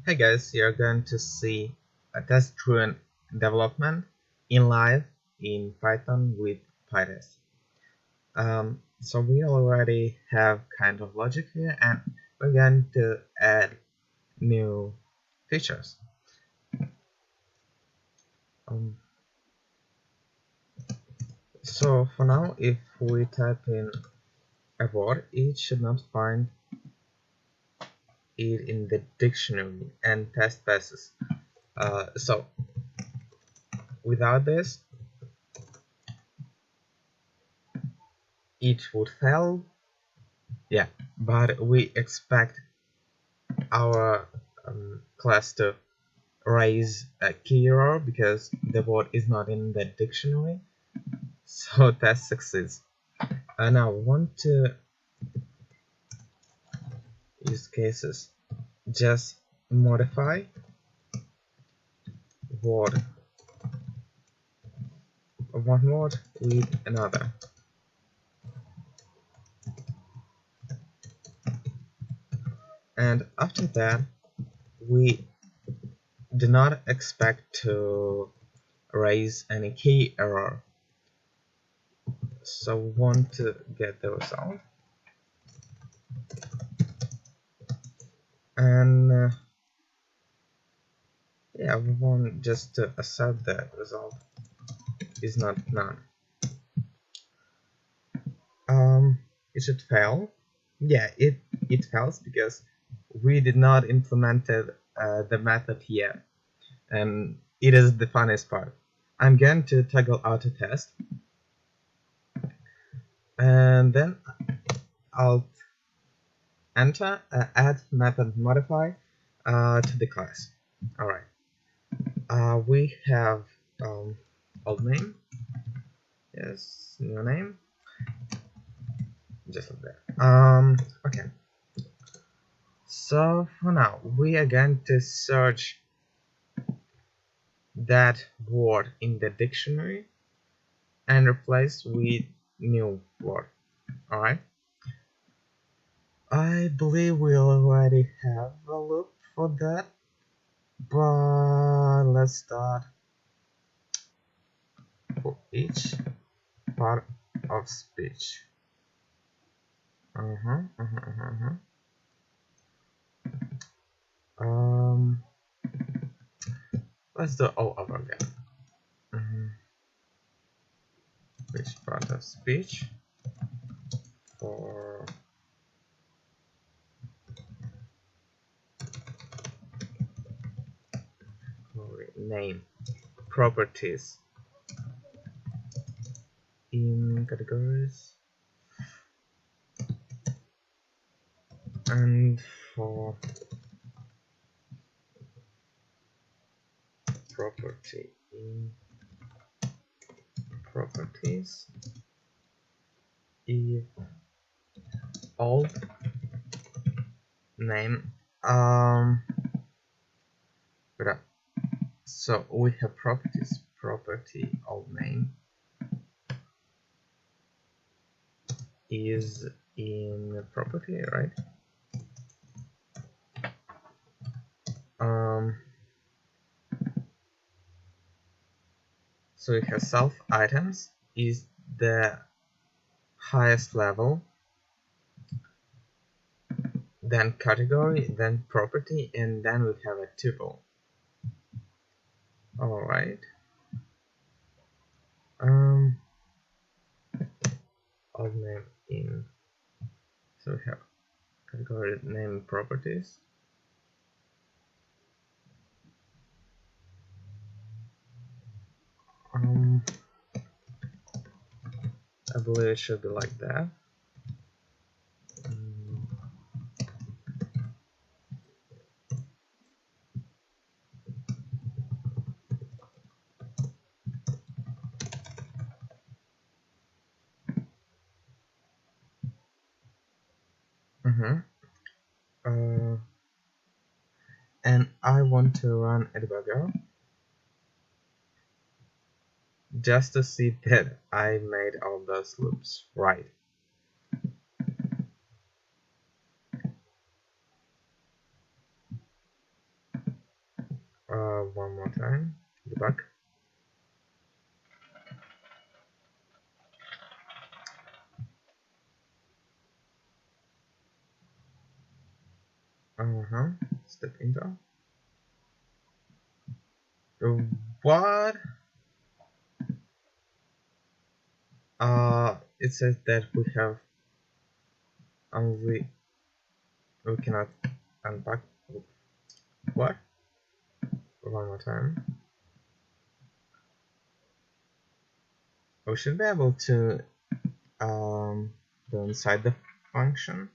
Hey guys, you're going to see a test-driven development in live in Python with PyTest. So we already have kind of logic here, and we're going to add new features. Um, so for now, if we type in a word, it should not find it in the dictionary and test passes. So without this, it would fail. Yeah, but we expect our class to raise a key error because the word is not in the dictionary. So test succeeds. And now want to use cases. Just modify word one word with another. And after that, we do not expect to raise any key error. So we want to get the result. And yeah, we want just to accept that result is not none. It should fail. Yeah, it fails because we did not implemented the method yet, and it is the funniest part. I'm going to toggle auto test, and then I'll enter add method modify to the class. All right. We have old name. Yes, new name. Just like that. Okay. So for now, we are going to search that word in the dictionary and replace with new word. Alright. I believe we already have a loop for that, but let's start for each part of speech. Um, let's do all over again. Which part of speech for name properties in categories and for property in properties if old name so we have properties property old name is in property, right? So we have self items is the highest level, then category, then property, and then we have a tuple. All right. Old name in, so we have category name properties. I believe it should be like that. And I want to run a debugger just to see that I made all those loops right. One more time. Debug. Step into. What? It says that we cannot unpack. What? One more time. We should be able to go inside the function.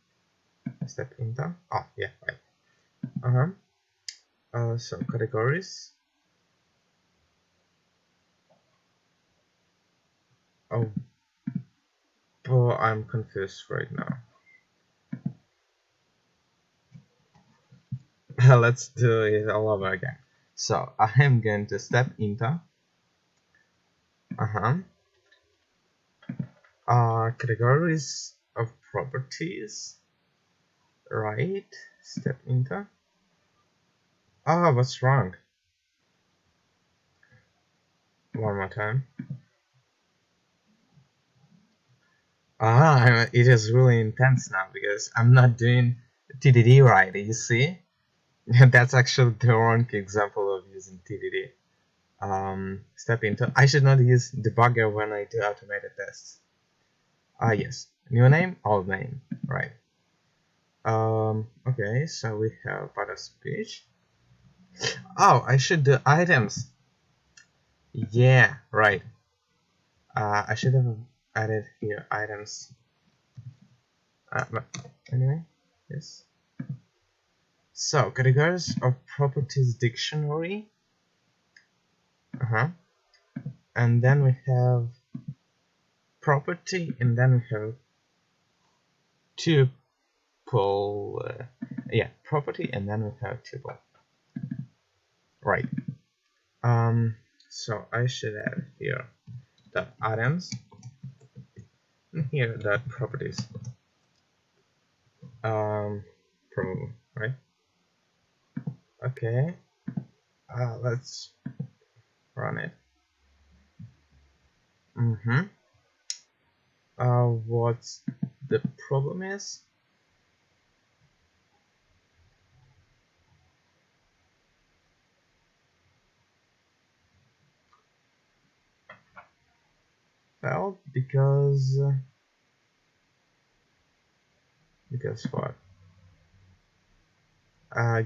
Step into. Oh yeah, right. So categories. Oh, I'm confused right now. Let's do it all over again. So I am going to step into categories of properties, right? Step into. What's wrong? One more time. It is really intense now because I'm not doing TDD right, you see? That's actually the wrong example of using TDD. Step into. I should not use debugger when I do automated tests. Yes. New name, old name, right. Okay, so we have part of speech. Oh, I should do items. Yeah, right. I should have added here items. But anyway, yes. So categories of properties dictionary. And then we have property, and then we have tuple. Yeah, property, and then we have tuple. Right. So I should add here the items, and here the properties. Probably, right? Okay. Let's run it. What's the problem is? Well, because what?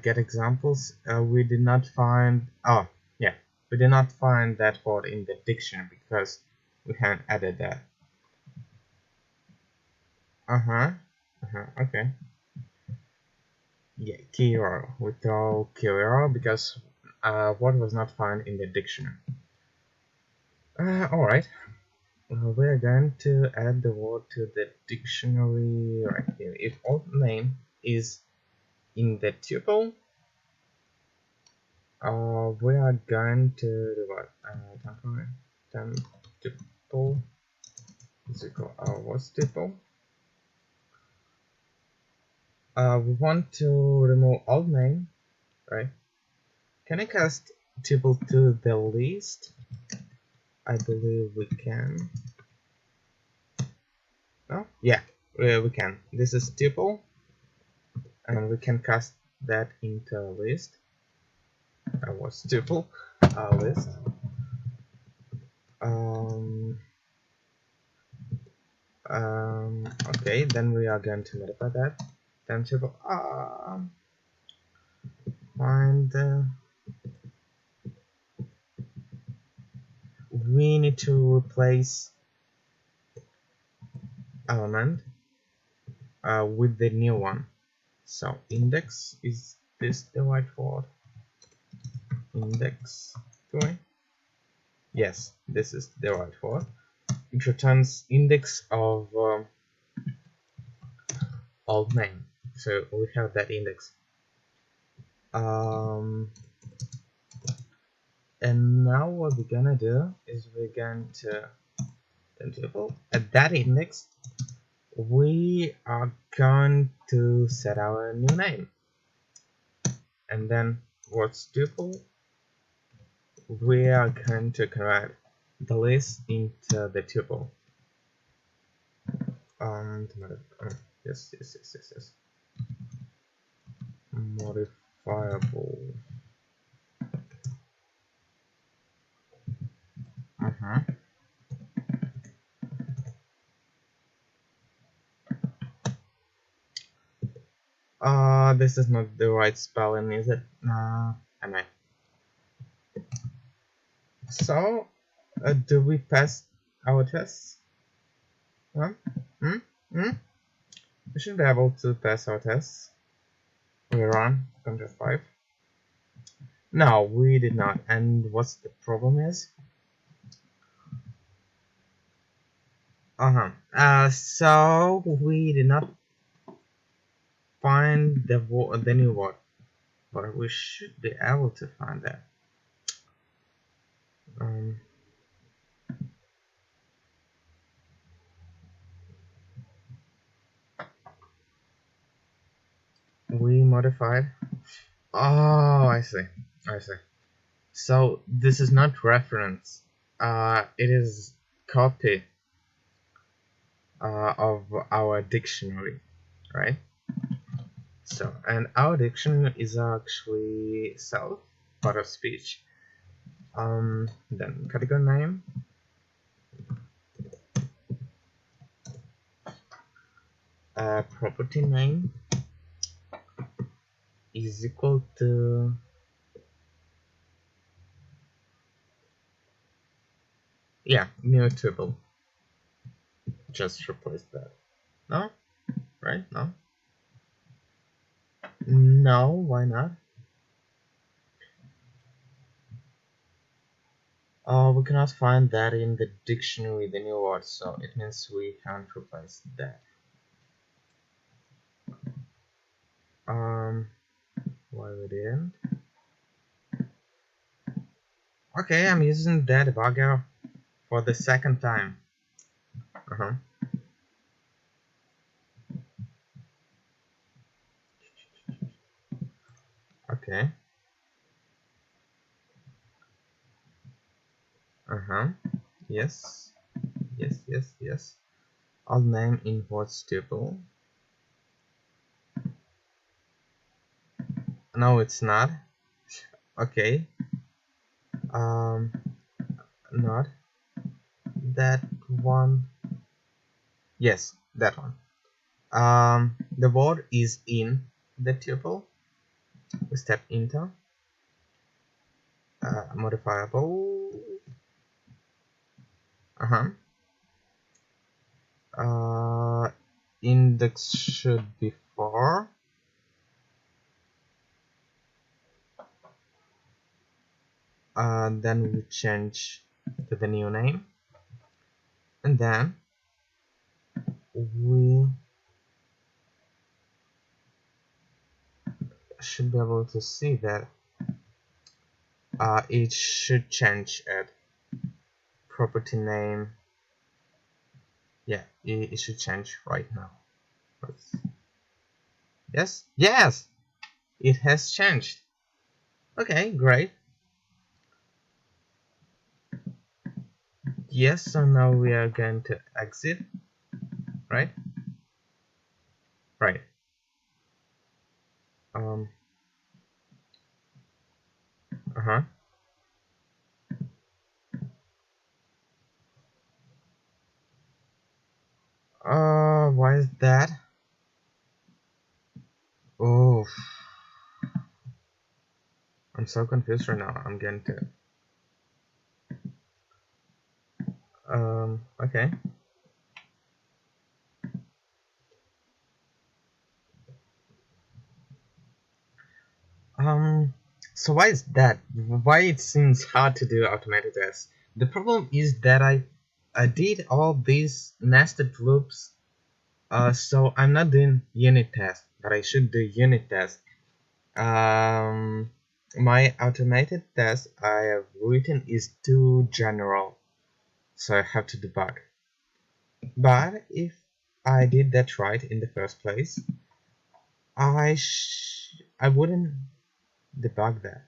Get examples. We did not find. Oh, yeah, we did not find that word in the dictionary because we haven't added that. Okay. Yeah, key error. We throw key error because word was not found in the dictionary. All right. We're going to add the word to the dictionary right here. If old name is in the tuple, we are going to do what? Tuple is equal what's tuple? We want to remove old name, right? Can I cast tuple to the list? I believe we can. No? Yeah, we can. This is tuple, and we can cast that into a list. What's tuple? List. Okay, then we are going to modify that. Then tuple. Find. We need to replace element with the new one. So index, is this the right word? Index. Yes, this is the right word. It returns index of old name. So we have that index. And now what we're gonna do is we're going to at that index we are going to set our new name, and then what's tuple we are going to convert the list into the tuple. Yes, yes, yes, yes, yes. Modifiable. This is not the right spelling, is it? Anyway. So, do we pass our tests? Huh? Hmm? Hmm? We should be able to pass our tests. We run Counter 5. No, we did not. And what's the problem is? So we did not find the new word, but we should be able to find that. We modified. Oh, I see. I see. So this is not reference. It is copy of our dictionary, right? So, and our dictionary is actually self, part of speech. Then category name. Property name is equal to mutable. Just replace that. No? Right? No? No, why not? We cannot find that in the dictionary, the new word, so it means we haven't replaced that. Why we didn't? Okay, I'm using that debugger for the second time. Okay. Yes. Yes, yes, yes. I'll name imports tuple. No, it's not. Okay. Not that one. Yes, that one. The word is in the tuple. We step into modifiable. Index should be 4. Then we change to the new name, and then we should be able to see that it should change at property name. Yeah, it should change right now. Yes, yes, it has changed. Okay, great. Yes, so now we are going to exit, right? Right. Why is that? Oh, I'm so confused right now. I'm going to okay. So why is that? Why it seems hard to do automated tests? The problem is that I did all these nested loops, so I'm not doing unit tests, but I should do unit tests. My automated test I have written is too general, so I have to debug. But if I did that right in the first place, I wouldn't debug that.